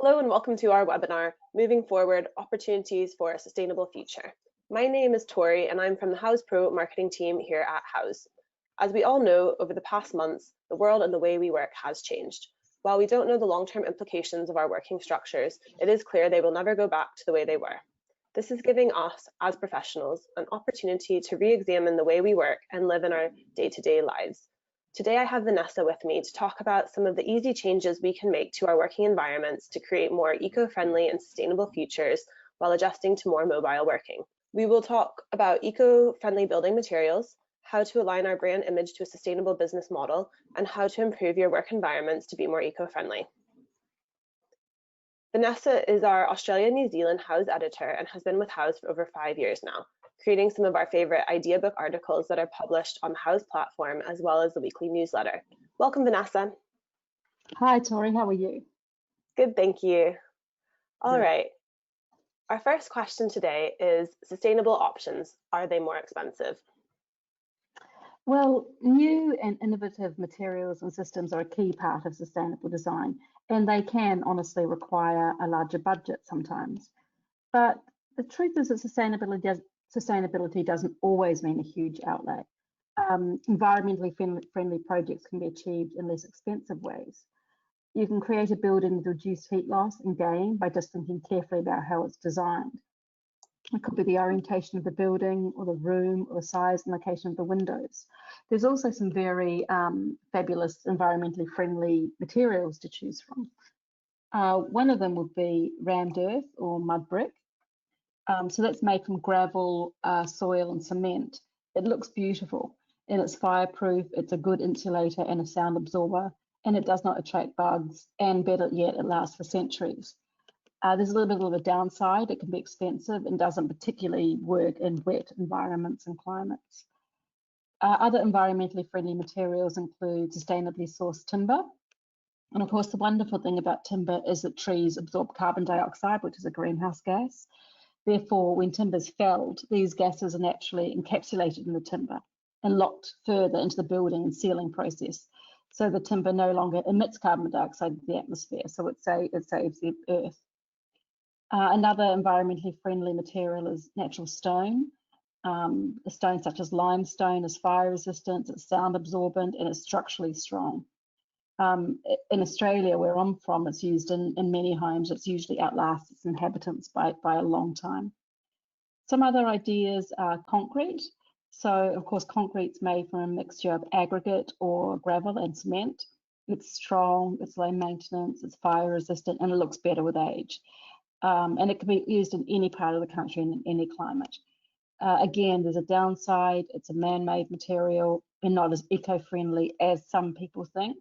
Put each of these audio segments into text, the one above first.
Hello and welcome to our webinar, Moving Forward, Opportunities for a Sustainable Future. My name is Tori and I'm from the Houzz Pro marketing team here at Houzz. As we all know, over the past months, the world and the way we work has changed. While we don't know the long-term implications of our working structures, it is clear they will never go back to the way they were. This is giving us, as professionals, an opportunity to re-examine the way we work and live in our day-to-day lives. Today I have Vanessa with me to talk about some of the easy changes we can make to our working environments to create more eco-friendly and sustainable futures while adjusting to more mobile working. We will talk about eco-friendly building materials, how to align our brand image to a sustainable business model, and how to improve your work environments to be more eco-friendly. Vanessa is our Australia-New Zealand Houzz editor and has been with Houzz for over 5 years now, creating some of our favorite idea book articles that are published on the Houzz platform, as well as the weekly newsletter. Welcome, Vanessa. Hi, Tori, how are you? Good, thank you. All Good. right. Our first question today is sustainable options. Are they more expensive? Well, new and innovative materials and systems are a key part of sustainable design, and they can honestly require a larger budget sometimes. But the truth is that sustainability doesn't always mean a huge outlay. Environmentally friendly projects can be achieved in less expensive ways. You can create a building with reduced heat loss and gain by just thinking carefully about how it's designed. It could be the orientation of the building or the room or the size and location of the windows. There's also some very fabulous environmentally friendly materials to choose from. One of them would be rammed earth or mud brick. So that's made from gravel, soil and cement. It looks beautiful and it's fireproof, it's a good insulator and a sound absorber, and it does not attract bugs, and better yet, it lasts for centuries. There's a little bit of a downside. It can be expensive and doesn't particularly work in wet environments and climates. Other environmentally friendly materials include sustainably sourced timber. And of course, the wonderful thing about timber is that trees absorb carbon dioxide, which is a greenhouse gas. Therefore, when timber is felled, these gases are naturally encapsulated in the timber and locked further into the building and sealing process. So the timber no longer emits carbon dioxide into the atmosphere, so it saves the earth. Another environmentally friendly material is natural stone. A stone such as limestone is fire resistant, it's sound absorbent, and it's structurally strong. In Australia, where I'm from, it's used in many homes. It's usually outlasts its inhabitants by a long time. Some other ideas are concrete. So, of course, concrete's made from a mixture of aggregate or gravel and cement. It's strong, it's low maintenance, it's fire resistant, and it looks better with age. And it can be used in any part of the country and in any climate. Again, there's a downside. It's a man-made material and not as eco-friendly as some people think.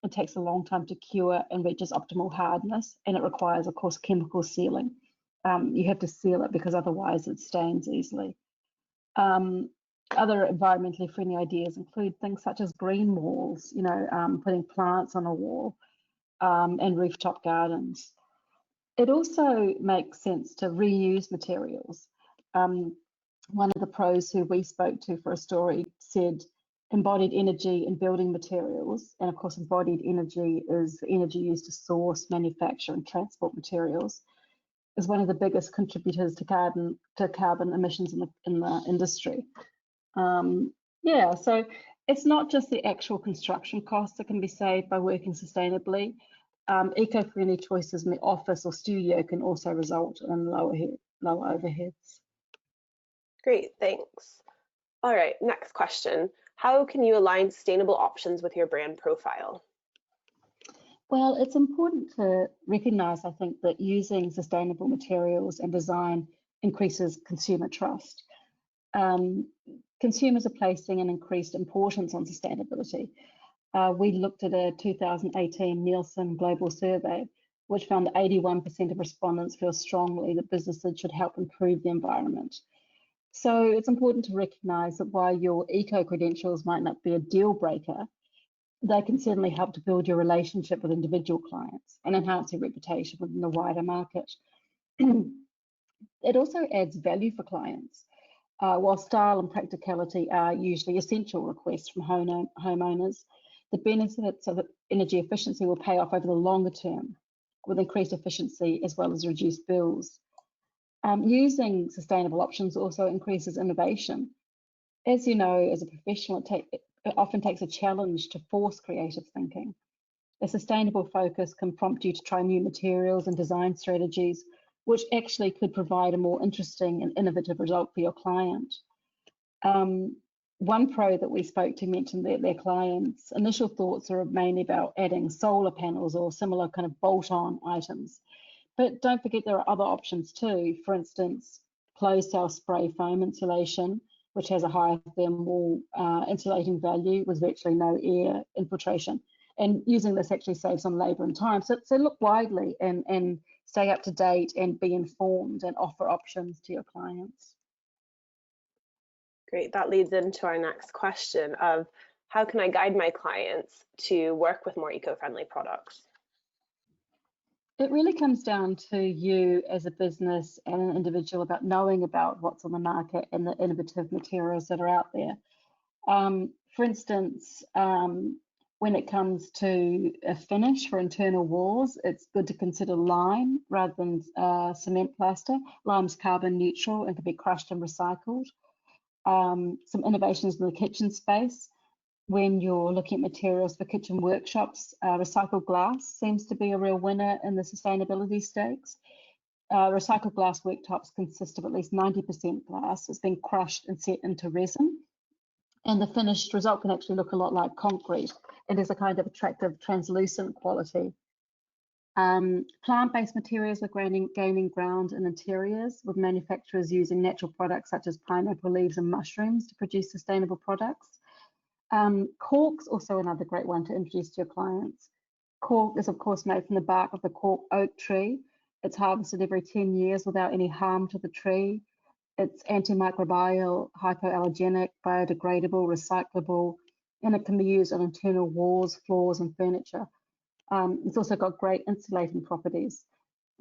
It takes a long time to cure and reaches optimal hardness, and it requires, of course, chemical sealing. You have to seal it because otherwise it stains easily. Other environmentally friendly ideas include things such as green walls, putting plants on a wall, and rooftop gardens. It also makes sense to reuse materials. One of the pros who we spoke to for a story said embodied energy in building materials, and of course embodied energy is the energy used to source, manufacture and transport materials, is one of the biggest contributors to carbon emissions in the industry. So it's not just the actual construction costs that can be saved by working sustainably. Eco-friendly choices in the office or studio can also result in lower overheads. Great, thanks. All right, next question. How can you align sustainable options with your brand profile? Well, it's important to recognize, I think, that using sustainable materials and design increases consumer trust. Consumers are placing an increased importance on sustainability. We looked at a 2018 Nielsen global survey, which found that 81% of respondents feel strongly that businesses should help improve the environment. So it's important to recognize that while your eco-credentials might not be a deal breaker, they can certainly help to build your relationship with individual clients and enhance your reputation within the wider market. It also adds value for clients. While style and practicality are usually essential requests from homeowners, the benefits of energy efficiency will pay off over the longer term. with increased efficiency as well as reduced bills. Using sustainable options also increases innovation. As you know, as a professional, it often takes a challenge to force creative thinking. A sustainable focus can prompt you to try new materials and design strategies, which actually could provide a more interesting and innovative result for your client. One pro that we spoke to mentioned that their clients' initial thoughts are mainly about adding solar panels or similar kind of bolt-on items. But don't forget there are other options too. For instance, closed cell spray foam insulation, which has a higher thermal insulating value with virtually no air infiltration. And using this actually saves on labour and time. So look widely and stay up to date and be informed and offer options to your clients. Great, that leads into our next question of how can I guide my clients to work with more eco-friendly products? It really comes down to you as a business and an individual about knowing about what's on the market and the innovative materials that are out there. For instance, when it comes to a finish for internal walls, it's good to consider lime rather than cement plaster. Lime's carbon neutral and can be crushed and recycled. Some innovations in the kitchen space. When you're looking at materials for kitchen workshops, recycled glass seems to be a real winner in the sustainability stakes. Recycled glass worktops consist of at least 90% glass. It's been crushed and set into resin. And the finished result can actually look a lot like concrete. It is a kind of attractive translucent quality. Plant-based materials are gaining ground in interiors, with manufacturers using natural products such as pineapple leaves and mushrooms to produce sustainable products. Cork's also another great one to introduce to your clients. Cork is of course made from the bark of the cork oak tree. It's harvested every 10 years without any harm to the tree. It's antimicrobial, hypoallergenic, biodegradable, recyclable, and it can be used on internal walls, floors, and furniture. It's also got great insulating properties.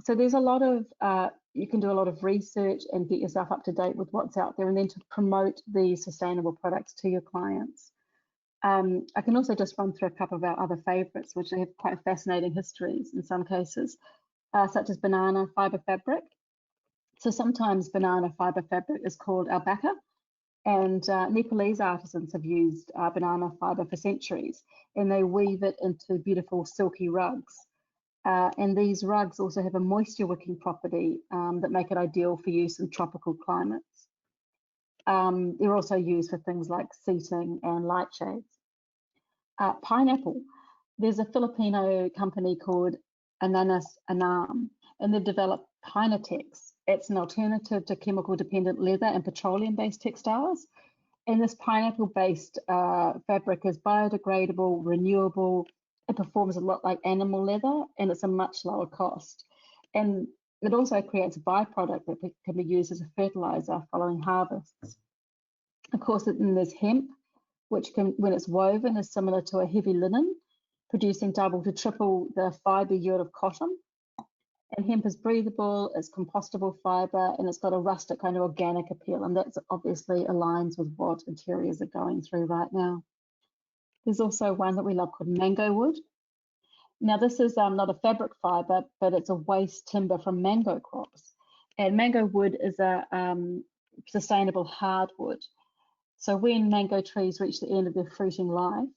So there's a lot of, you can do a lot of research and get yourself up to date with what's out there and then to promote the sustainable products to your clients. I can also just run through a couple of our other favourites, which have quite fascinating histories in some cases, such as banana fibre fabric. So sometimes banana fibre fabric is called alpaca, and Nepalese artisans have used banana fibre for centuries, and they weave it into beautiful silky rugs. And these rugs also have a moisture wicking property that make it ideal for use in tropical climates. They're also used for things like seating and light shades. Pineapple. There's a Filipino company called Ananas Anam, and they've developed Pinatex. It's an alternative to chemical-dependent leather and petroleum-based textiles. And this pineapple-based fabric is biodegradable, renewable. It performs a lot like animal leather, and it's a much lower cost. And it also creates a byproduct that can be used as a fertilizer following harvests. Of course, then there's hemp, which can, when it's woven, is similar to a heavy linen, producing double to triple the fibre yield of cotton. And hemp is breathable, it's compostable fibre, and it's got a rustic kind of organic appeal, and that obviously aligns with what interiors are going through right now. There's also one that we love called mango wood. Now this is not a fabric fibre, but it's a waste timber from mango crops. And mango wood is a sustainable hardwood. So when mango trees reach the end of their fruiting life,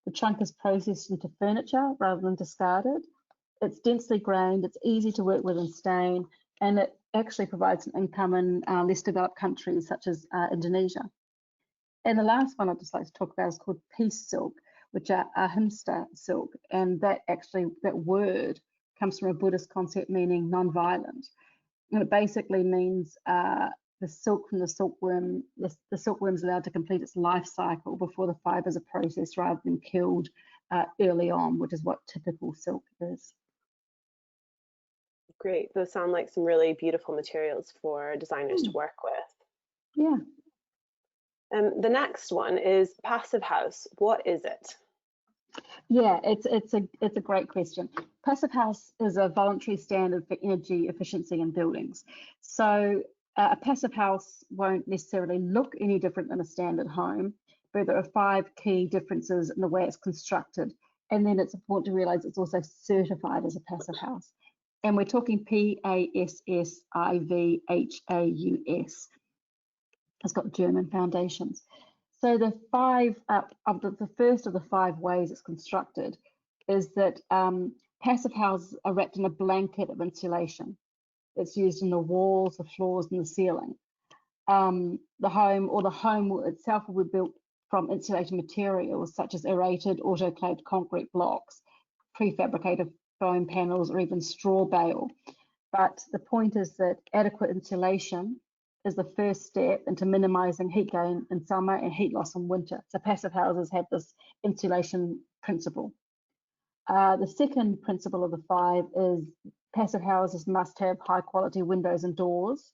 the trunk is processed into furniture rather than discarded. It's densely grained, it's easy to work with and stain, and it actually provides an income in less developed countries such as Indonesia. And the last one I'd just like to talk about is called peace silk, which are ahimsa silk, and that word comes from a Buddhist concept meaning non-violent. And it basically means the silk from the silkworm, the silkworm's allowed to complete its life cycle before the fibres are processed rather than killed early on, which is what typical silk is. Great. Those sound like some really beautiful materials for designers to work with. Yeah. The next one is Passive House. What is it? Yeah, it's a great question. Passive House is a voluntary standard for energy efficiency in buildings. So a passive house won't necessarily look any different than a standard home, but there are 5 key differences in the way it's constructed. And then it's important to realise it's also certified as a passive house. And we're talking PASSIVHAUS. It's got German foundations. So the first of the 5 ways it's constructed is that passive houses are wrapped in a blanket of insulation. It's used in the walls, the floors, and the ceiling. The home itself will be built from insulating materials such as aerated autoclaved concrete blocks, prefabricated foam panels, or even straw bale. But the point is that adequate insulation is the first step into minimizing heat gain in summer and heat loss in winter. So passive houses have this insulation principle. The second principle of the 5 is passive houses must have high quality windows and doors.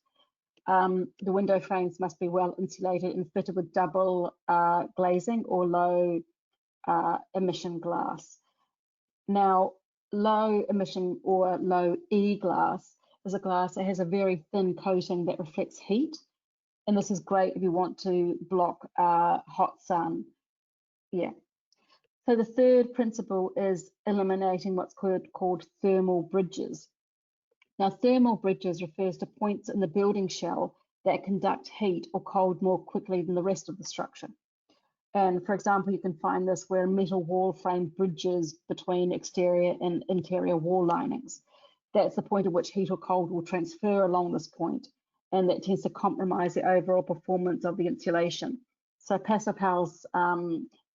The window frames must be well insulated and fitted with double glazing or low emission glass. Now, low emission or low E glass is a glass that has a very thin coating that reflects heat. And this is great if you want to block hot sun. Yeah. So the third principle is eliminating what's called thermal bridges. Now, thermal bridges refers to points in the building shell that conduct heat or cold more quickly than the rest of the structure. And for example, you can find this where metal wall frame bridges between exterior and interior wall linings. That's the point at which heat or cold will transfer along this point, and that tends to compromise the overall performance of the insulation. So passive houses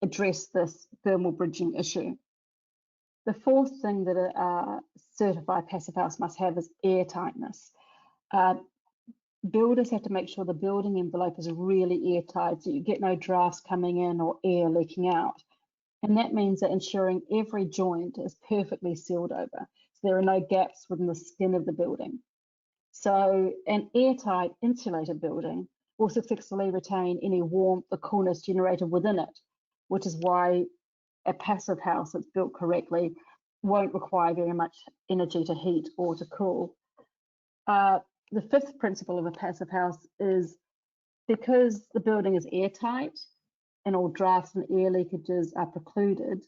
address this thermal bridging issue. The fourth thing that a certified passive house must have is air tightness. Builders have to make sure the building envelope is really airtight so you get no drafts coming in or air leaking out. And that means that ensuring every joint is perfectly sealed over, so there are no gaps within the skin of the building. So an airtight insulated building will successfully retain any warmth or coolness generated within it, which is why a passive house that's built correctly won't require very much energy to heat or to cool. The fifth principle of a passive house is because the building is airtight and all drafts and air leakages are precluded,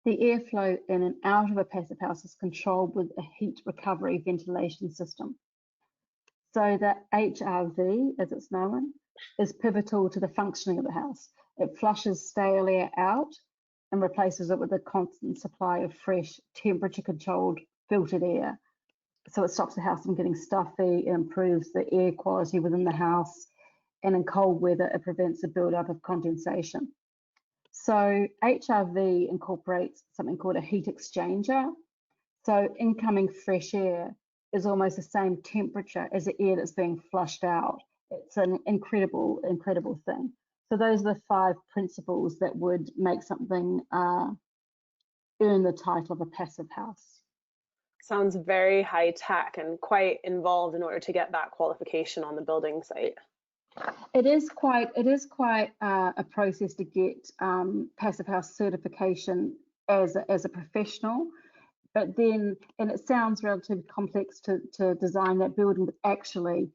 the airflow in and out of a passive house is controlled with a heat recovery ventilation system. So the HRV, as it's known, is pivotal to the functioning of the house. It flushes stale air out and replaces it with a constant supply of fresh, temperature-controlled, filtered air. So it stops the house from getting stuffy, it improves the air quality within the house, and in cold weather, it prevents the buildup of condensation. So HRV incorporates something called a heat exchanger. So incoming fresh air is almost the same temperature as the air that's being flushed out. It's an incredible, incredible thing. So those are the 5 principles that would make something earn the title of a passive house. Sounds very high tech and quite involved in order to get that qualification on the building site. It is quite a process to get passive house certification as a professional, but then, and it sounds relatively complex to design that building, but actually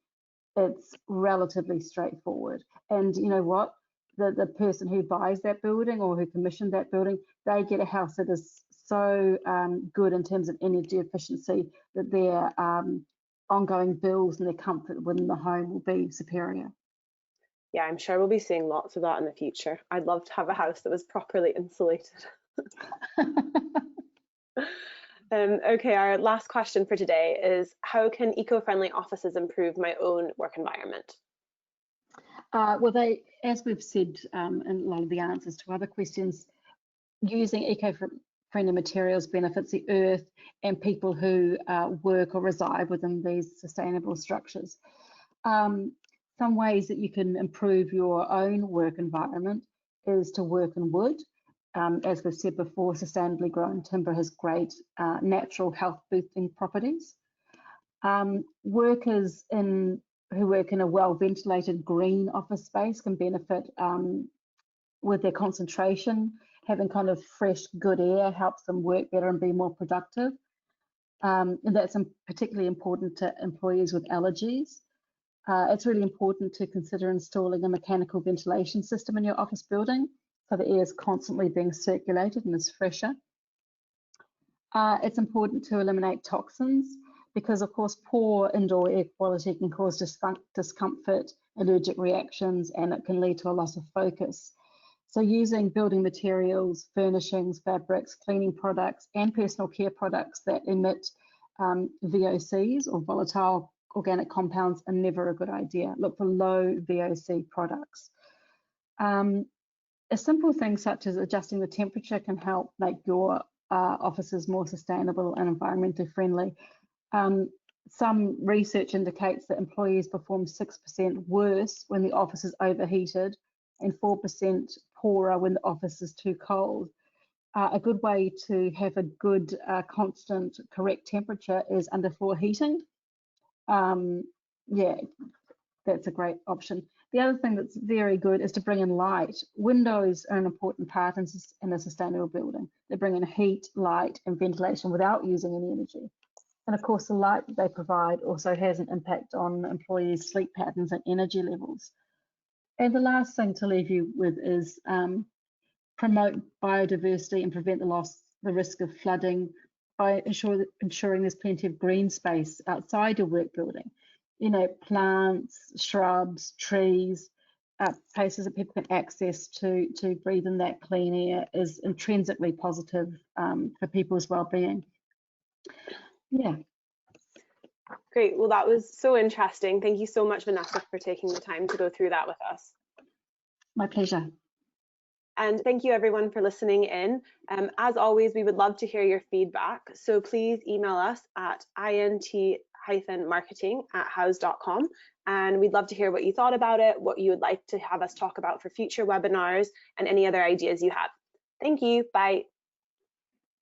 it's relatively straightforward. And you know what? The person who buys that building or who commissioned that building, they get a house that is so good in terms of energy efficiency that their ongoing bills and their comfort within the home will be superior. Yeah, I'm sure we'll be seeing lots of that in the future. I'd love to have a house that was properly insulated. Okay, our last question for today is, how can eco-friendly offices improve my own work environment? Well, as we've said in a lot of the answers to other questions, using eco-friendly materials benefits the earth and people who work or reside within these sustainable structures. Some ways that you can improve your own work environment is to work in wood. As we've said before, sustainably grown timber has great natural health boosting properties. Workers who work in a well-ventilated green office space can benefit with their concentration. Having kind of fresh, good air helps them work better and be more productive. And that's particularly important to employees with allergies. It's really important to consider installing a mechanical ventilation system in your office building so the air is constantly being circulated and is fresher. It's important to eliminate toxins because, of course, poor indoor air quality can cause discomfort, allergic reactions, and it can lead to a loss of focus. So using building materials, furnishings, fabrics, cleaning products, and personal care products that emit VOCs or volatile organic compounds are never a good idea. Look for low VOC products. A simple thing such as adjusting the temperature can help make your offices more sustainable and environmentally friendly. Some research indicates that employees perform 6% worse when the office is overheated and 4% poorer when the office is too cold. A good way to have a good, constant, correct temperature is underfloor heating. Yeah, that's a great option. The other thing that's very good is to bring in light. Windows are an important part in a sustainable building. They bring in heat, light, and ventilation without using any energy. And of course, the light that they provide also has an impact on employees' sleep patterns and energy levels. And the last thing to leave you with is promote biodiversity and prevent the risk of flooding by ensuring there's plenty of green space outside your work building. You know, plants, shrubs, trees, places that people can access to breathe in that clean air is intrinsically positive for people's well-being. Yeah. Great. Well, that was so interesting. Thank you so much, Vanessa, for taking the time to go through that with us. My pleasure. And thank you everyone for listening in. As always, we would love to hear your feedback. So please email us at int-marketing@houzz.com. And we'd love to hear what you thought about it, what you would like to have us talk about for future webinars, and any other ideas you have. Thank you. Bye.